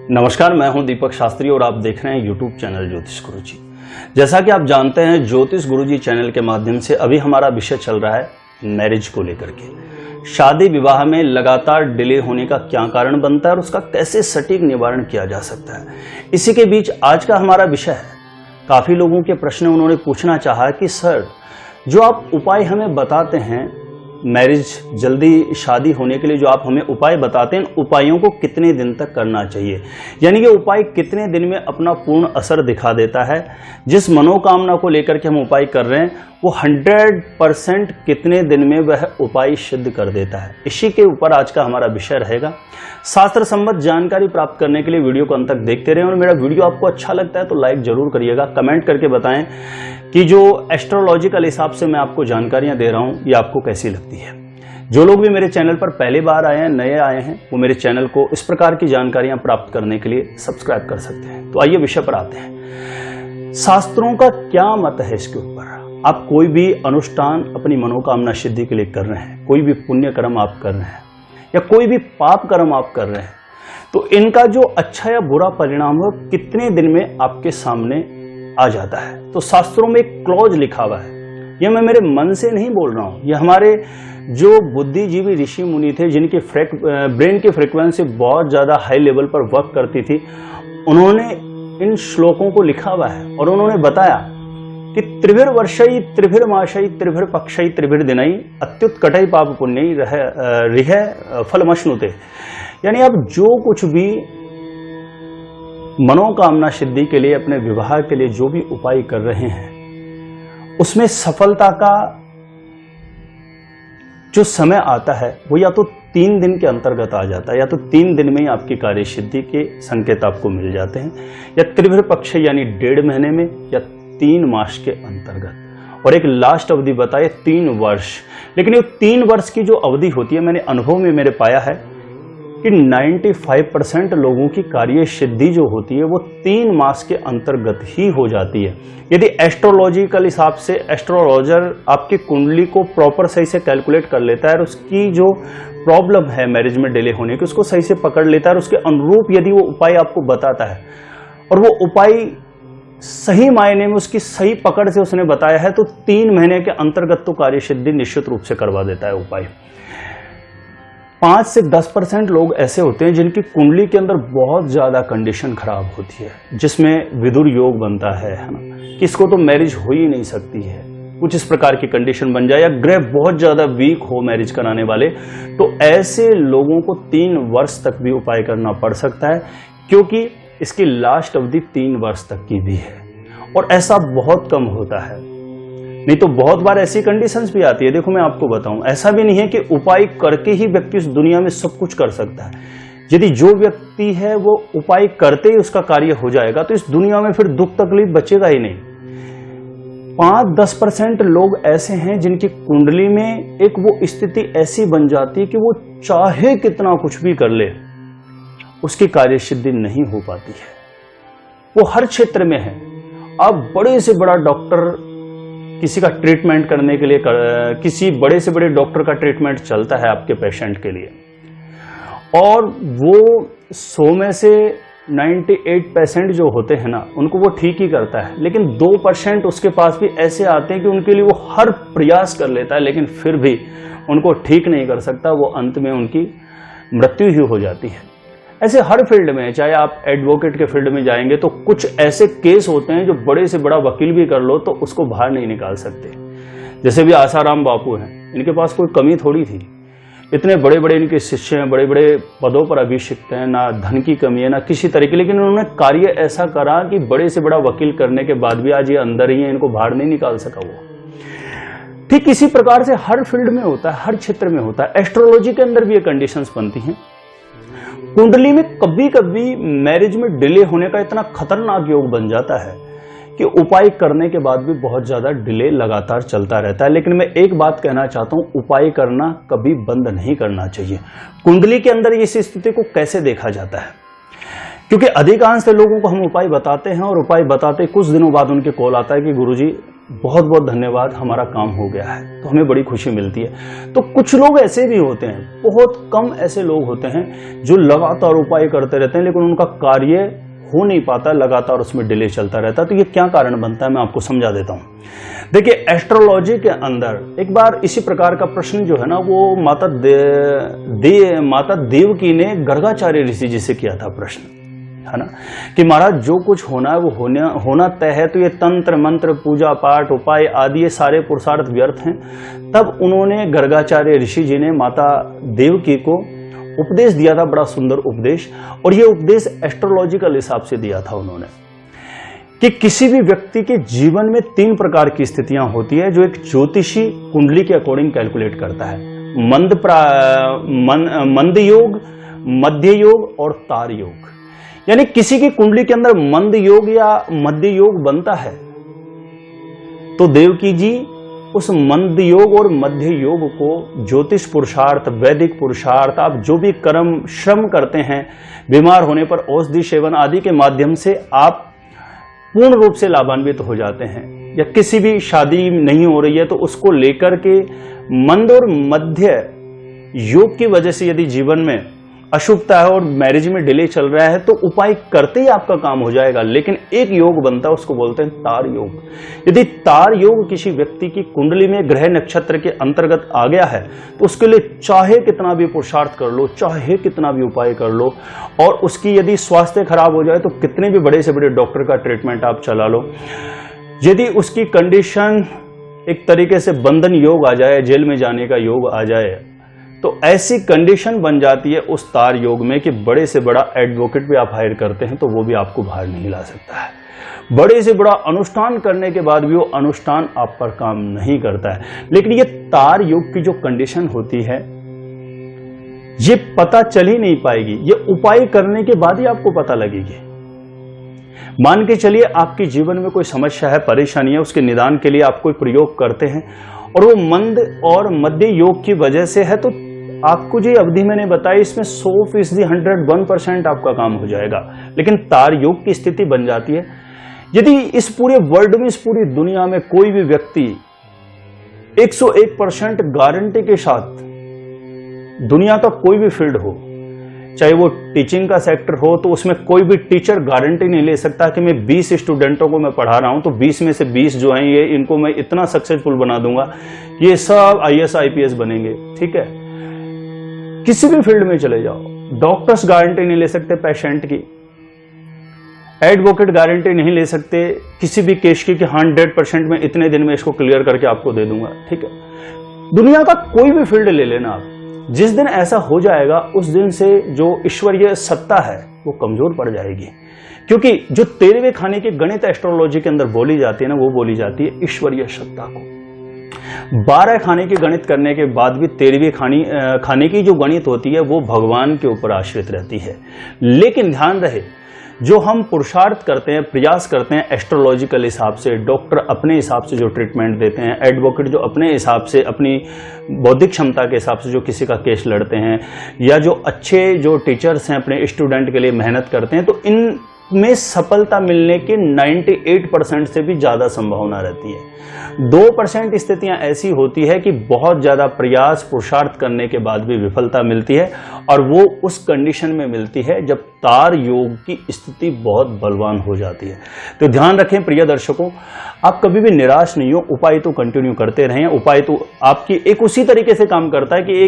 नमस्कार, मैं हूं दीपक शास्त्री और आप देख रहे हैं YouTube चैनल ज्योतिष गुरुजी। जैसा कि आप जानते हैं, ज्योतिष गुरुजी चैनल के माध्यम से अभी हमारा विषय चल रहा है मैरिज को लेकर के। शादी विवाह में लगातार डिले होने का क्या कारण बनता है और उसका कैसे सटीक निवारण किया जा सकता है, इसी के बीच आज का हमारा विषय है। काफी लोगों के प्रश्न उन्होंने पूछना चाहा कि सर, जो आप उपाय हमें बताते हैं मैरिज जल्दी शादी होने के लिए, जो आप हमें उपाय बताते हैं, उपायों को कितने दिन तक करना चाहिए, यानी कि उपाय कितने दिन में अपना पूर्ण असर दिखा देता है। जिस मनोकामना को लेकर के हम उपाय कर रहे हैं वो 100% कितने दिन में वह उपाय सिद्ध कर देता है, इसी के ऊपर आज का हमारा विषय रहेगा। शास्त्र संबद्ध जानकारी प्राप्त करने के लिए वीडियो को अंत तक देखते रहें और मेरा वीडियो आपको अच्छा लगता है तो लाइक जरूर करिएगा। कमेंट करके बताएं कि जो एस्ट्रोलॉजिकल हिसाब से मैं आपको जानकारियां दे रहा हूं ये आपको कैसी लगती है। जो लोग भी मेरे चैनल पर पहली बार आए हैं, नए आए हैं, वो मेरे चैनल को इस प्रकार की जानकारियां प्राप्त करने के लिए सब्सक्राइब कर सकते हैं। तो आइए विषय पर आते हैं। शास्त्रों का क्या मत है इसके ऊपर। आप कोई भी अनुष्ठान अपनी मनोकामना सिद्धि के लिए कर रहे हैं, कोई भी पुण्य कर्म आप कर रहे हैं या कोई भी पाप कर्म आप कर रहे हैं, तो इनका जो अच्छा या बुरा परिणाम हो कितने दिन में आपके सामने आ जाता है। तो शास्त्रों में एक क्लॉज लिखा हुआ है, यह मैं मेरे मन से नहीं बोल रहा हूं, यह हमारे जो बुद्धिजीवी ऋषि मुनि थे जिनकी ब्रेन की फ्रीक्वेंसी बहुत ज्यादा हाई लेवल पर वर्क करती थी, उन्होंने इन श्लोकों को लिखा हुआ है और उन्होंने बताया कि त्रिभिर वर्षई त्रिभिर माशई त्रिभिर पक्षई त्रिभिर दिनई अत्युत्कटई पाप पुण्यई रिह फलमश्नुते। यानी आप जो कुछ भी मनोकामना सिद्धि के लिए, अपने विवाह के लिए जो भी उपाय कर रहे हैं, उसमें सफलता का जो समय आता है वो या तो 3 दिन के अंतर्गत आ जाता है, या तो 3 दिन में ही आपकी कार्य सिद्धि के संकेत आपको मिल जाते हैं, या त्रिभिर पक्ष यानी 1.5 महीने में, या 3 मास के अंतर्गत। और एक लास्ट अवधि बताए 3 वर्ष। लेकिन ये 3 वर्ष की जो अवधि होती है, मैंने अनुभव में मेरे पाया है कि 95% लोगों की कार्य सिद्धि जो होती है वो 3 मास के अंतर्गत ही हो जाती है। यदि एस्ट्रोलॉजिकल हिसाब से एस्ट्रोलॉजर आपकी कुंडली को प्रॉपर सही से कैलकुलेट कर लेता है और उसकी जो प्रॉब्लम है मैरिज में डिले होने की उसको सही से पकड़ लेता है और उसके अनुरूप यदि वो उपाय आपको बताता है और वो उपाय सही मायने में उसकी सही पकड़ से उसने बताया है, तो 3 महीने के अंतर्गत तो कार्य सिद्धि निश्चित रूप से करवा देता है उपाय। 5 से 10% लोग ऐसे होते हैं जिनकी कुंडली के अंदर बहुत ज्यादा कंडीशन खराब होती है, जिसमें विदुर योग बनता है ना, किसको तो मैरिज हो ही नहीं सकती है, कुछ इस प्रकार की कंडीशन बन जाए, या ग्रह बहुत ज्यादा वीक हो मैरिज कराने वाले, तो ऐसे लोगों को 3 वर्ष तक भी उपाय करना पड़ सकता है, क्योंकि इसकी लास्ट अवधि 3 वर्ष तक की भी है। और ऐसा बहुत कम होता है, नहीं तो बहुत बार ऐसी कंडीशंस भी आती है। देखो मैं आपको बताऊं, ऐसा भी नहीं है कि उपाय करके ही व्यक्ति इस दुनिया में सब कुछ कर सकता है। यदि जो व्यक्ति है वो उपाय करते ही उसका कार्य हो जाएगा तो इस दुनिया में फिर दुख तकलीफ बचेगा ही नहीं। 5-10% लोग ऐसे हैं जिनकी कुंडली में एक वो स्थिति ऐसी बन जाती है कि वो चाहे कितना कुछ भी कर ले उसकी कार्य सिद्धि नहीं हो पाती है। वो हर क्षेत्र में है। आप बड़े से बड़ा डॉक्टर किसी का ट्रीटमेंट करने के लिए किसी बड़े से बड़े डॉक्टर का ट्रीटमेंट चलता है आपके पेशेंट के लिए, और वो 100 में से 98% जो होते हैं ना उनको वो ठीक ही करता है, लेकिन 2% उसके पास भी ऐसे आते हैं कि उनके लिए वो हर प्रयास कर लेता है लेकिन फिर भी उनको ठीक नहीं कर सकता, वो अंत में उनकी मृत्यु ही हो जाती है। ऐसे हर फील्ड में, चाहे आप एडवोकेट के फील्ड में जाएंगे तो कुछ ऐसे केस होते हैं जो बड़े से बड़ा वकील भी कर लो तो उसको बाहर नहीं निकाल सकते। जैसे भी आसाराम बापू हैं, इनके पास कोई कमी थोड़ी थी, इतने बड़े बड़े इनके शिष्य हैं, बड़े बड़े पदों पर अभिषिक्त हैं, ना धन की कमी है ना किसी तरीके, लेकिन उन्होंने कार्य ऐसा करा कि बड़े से बड़ा वकील करने के बाद भी आज ये अंदर ही है, इनको बाहर नहीं निकाल सका वो। ठीक इसी प्रकार से हर फील्ड में होता है, हर क्षेत्र में होता है। एस्ट्रोलॉजी के अंदर भी ये कंडीशंस बनती हैं। कुंडली में कभी कभी मैरिज में डिले होने का इतना खतरनाक योग बन जाता है कि उपाय करने के बाद भी बहुत ज्यादा डिले लगातार चलता रहता है। लेकिन मैं एक बात कहना चाहता हूं, उपाय करना कभी बंद नहीं करना चाहिए। कुंडली के अंदर इस स्थिति को कैसे देखा जाता है, क्योंकि अधिकांश लोगों को हम उपाय बताते हैं और उपाय बताते कुछ दिनों बाद उनके कॉल आता है कि गुरुजी बहुत बहुत धन्यवाद, हमारा काम हो गया है, तो हमें बड़ी खुशी मिलती है। तो कुछ लोग ऐसे भी होते हैं, बहुत कम ऐसे लोग होते हैं जो लगातार उपाय करते रहते हैं लेकिन उनका कार्य हो नहीं पाता, लगातार उसमें डिले चलता रहता है। तो ये क्या कारण बनता है, मैं आपको समझा देता हूँ। देखिए, एस्ट्रोलॉजी के अंदर एक बार इसी प्रकार का प्रश्न जो है ना, वो माता देवकी ने गर्गाचार्य ऋषि जी से किया था प्रश्न, है ना, कि महाराज जो कुछ होना है वो होना तय है, तो ये तंत्र मंत्र पूजा पाठ उपाय आदि ये सारे पुरुषार्थ व्यर्थ हैं। तब उन्होंने गर्गाचार्य ऋषि जी ने माता देवकी को उपदेश दिया था, बड़ा सुंदर उपदेश, और ये उपदेश एस्ट्रोलॉजिकल हिसाब से दिया था उन्होंने, कि किसी भी व्यक्ति के जीवन में 3 प्रकार की स्थितियां होती है जो एक ज्योतिषी कुंडली के अकॉर्डिंग कैलकुलेट करता है। मंद योग, मध्य योग और तार योग। यानी किसी की कुंडली के अंदर मंद योग या मध्य योग बनता है तो देवकी जी उस मंद योग और मध्य योग को ज्योतिष पुरुषार्थ, वैदिक पुरुषार्थ, आप जो भी कर्म श्रम करते हैं, बीमार होने पर औषधि सेवन आदि के माध्यम से आप पूर्ण रूप से लाभान्वित हो जाते हैं। या किसी भी शादी नहीं हो रही है तो उसको लेकर के मंद और मध्य योग की वजह से यदि जीवन में अशुभता है और मैरिज में डिले चल रहा है तो उपाय करते ही आपका काम हो जाएगा। लेकिन एक योग बनता है, उसको बोलते हैं तार योग। यदि तार योग किसी व्यक्ति की कुंडली में ग्रह नक्षत्र के अंतर्गत आ गया है तो उसके लिए चाहे कितना भी पुरुषार्थ कर लो, चाहे कितना भी उपाय कर लो, और उसकी यदि स्वास्थ्य खराब हो जाए तो कितने भी बड़े से बड़े डॉक्टर का ट्रीटमेंट आप चला लो, यदि उसकी कंडीशन एक तरीके से बंधन योग आ जाए, जेल में जाने का योग आ जाए, तो ऐसी कंडीशन बन जाती है उस तार योग में कि बड़े से बड़ा एडवोकेट भी आप हायर करते हैं तो वो भी आपको बाहर नहीं ला सकता है। बड़े से बड़ा अनुष्ठान करने के बाद भी वो अनुष्ठान आप पर काम नहीं करता है। लेकिन ये तार योग की जो कंडीशन होती है ये पता चल ही नहीं पाएगी, ये उपाय करने के बाद ही आपको पता लगेगी। मान के चलिए आपके जीवन में कोई समस्या है, परेशानी है, उसके निदान के लिए आप कोई प्रयोग करते हैं और वो मंद और मध्य योग की वजह से है, तो आपको जो अवधि मैंने बताई इसमें 100% 101% आपका काम हो जाएगा। लेकिन तार योग की स्थिति बन जाती है, यदि इस पूरे वर्ल्ड में, इस पूरी दुनिया में कोई भी व्यक्ति 101% गारंटी के साथ, दुनिया का कोई भी फील्ड हो, चाहे वो टीचिंग का सेक्टर हो, तो उसमें कोई भी टीचर गारंटी नहीं ले सकता कि मैं 20 स्टूडेंटों को मैं पढ़ा रहा हूं तो 20 में से 20 जो हैं ये इनको मैं इतना सक्सेसफुल बना दूंगा ये सब IAS IPS बनेंगे। ठीक है, किसी भी फील्ड में चले जाओ, डॉक्टर्स गारंटी नहीं ले सकते पेशेंट की, एडवोकेट गारंटी नहीं ले सकते किसी भी केस की कि 100% में इतने दिन में इसको क्लियर करके आपको दे दूंगा। ठीक है, दुनिया का कोई भी फील्ड ले लेना आप, जिस दिन ऐसा हो जाएगा उस दिन से जो ईश्वरीय सत्ता है वो कमजोर पड़ जाएगी। क्योंकि जो 13वें खाने की गणित एस्ट्रोलॉजी के अंदर बोली जाती है ना, वो बोली जाती है ईश्वरीय सत्ता को। 12 खाने की गणित करने के बाद भी 13वें खाने की जो गणित होती है वो भगवान के ऊपर आश्रित रहती है। लेकिन ध्यान रहे, जो हम पुरुषार्थ करते हैं, प्रयास करते हैं एस्ट्रोलॉजिकल हिसाब से, डॉक्टर अपने हिसाब से जो ट्रीटमेंट देते हैं, एडवोकेट जो अपने हिसाब से, अपनी बौद्धिक क्षमता के हिसाब से जो किसी का केस लड़ते हैं, या जो अच्छे जो टीचर्स हैं अपने स्टूडेंट के लिए मेहनत करते हैं, तो इनमें सफलता मिलने की 98% से भी ज़्यादा संभावना रहती है। 2% स्थितियां ऐसी होती है कि बहुत ज़्यादा प्रयास पुरुषार्थ करने के बाद भी विफलता मिलती है, और वो उस कंडीशन में मिलती है जब तार योग की स्थिति बहुत बलवान हो जाती है। तो ध्यान रखें प्रिय दर्शकों, आप कभी भी निराश नहीं हो, उपाय तो कंटिन्यू करते रहें। उपाय तो आपकी एक उसी तरीके से काम करता है कि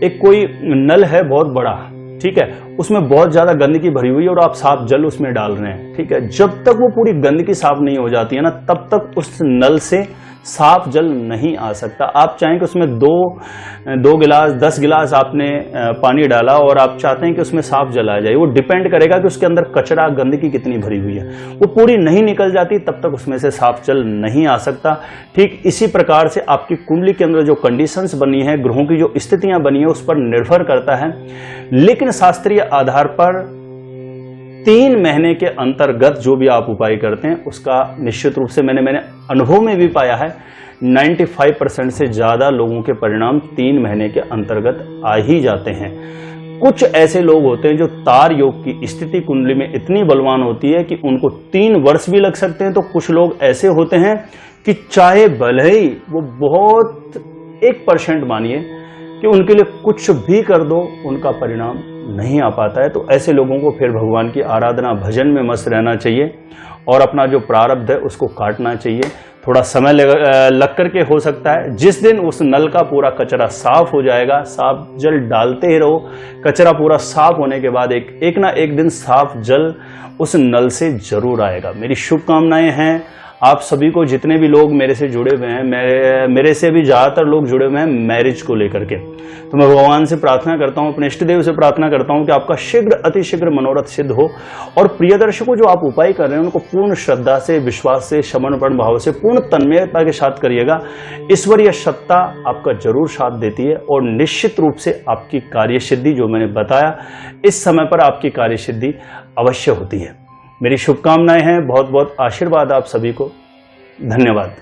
एक कोई नल है बहुत बड़ा, ठीक है, उसमें बहुत ज्यादा गंदगी भरी हुई है और आप साफ जल उसमें डाल रहे हैं। ठीक है, जब तक वो पूरी गंदगी साफ नहीं हो जाती है ना, तब तक उस नल से साफ जल नहीं आ सकता। आप चाहें कि उसमें 2 गिलास 10 गिलास आपने पानी डाला और आप चाहते हैं कि उसमें साफ जल आ जाए, वो डिपेंड करेगा कि उसके अंदर कचरा गंदगी कितनी भरी हुई है। वो पूरी नहीं निकल जाती तब तक उसमें से साफ जल नहीं आ सकता। ठीक इसी प्रकार से आपकी कुंडली के अंदर जो कंडीशंस बनी है, ग्रहों की जो स्थितियां बनी है, उस पर निर्भर करता है। लेकिन शास्त्रीय आधार पर 3 महीने के अंतर्गत जो भी आप उपाय करते हैं उसका निश्चित रूप से मैंने अनुभव में भी पाया है, 95% से ज्यादा लोगों के परिणाम 3 महीने के अंतर्गत आ ही जाते हैं। कुछ ऐसे लोग होते हैं जो तार योग की स्थिति कुंडली में इतनी बलवान होती है कि उनको 3 वर्ष भी लग सकते हैं। तो कुछ लोग ऐसे होते हैं कि चाहे भले ही वो बहुत 1% मानिए कि उनके लिए कुछ भी कर दो, उनका परिणाम नहीं आ पाता है। तो ऐसे लोगों को फिर भगवान की आराधना भजन में मस्त रहना चाहिए और अपना जो प्रारब्ध है उसको काटना चाहिए। थोड़ा समय लग करके हो सकता है। जिस दिन उस नल का पूरा कचरा साफ हो जाएगा, साफ जल डालते ही रहो, कचरा पूरा साफ होने के बाद एक ना एक दिन साफ जल उस नल से जरूर आएगा। मेरी शुभकामनाएं हैं आप सभी को, जितने भी लोग मेरे से जुड़े हुए हैं, मेरे से भी ज़्यादातर लोग जुड़े हुए हैं मैरिज को लेकर के। तो मैं भगवान से प्रार्थना करता हूँ, अपने इष्ट देव से प्रार्थना करता हूँ कि आपका शीघ्र अतिशीघ्र मनोरथ सिद्ध हो। और प्रिय दर्शकों, जो आप उपाय कर रहे हैं उनको पूर्ण श्रद्धा से, विश्वास से, समर्पण भाव से, पूर्ण तन्मयता के साथ करिएगा। ईश्वरीय सत्ता आपका जरूर साथ देती है और निश्चित रूप से आपकी कार्य सिद्धि, जो मैंने बताया, इस समय पर आपकी कार्य सिद्धि अवश्य होती है। मेरी शुभकामनाएं हैं, बहुत बहुत आशीर्वाद आप सभी को। धन्यवाद।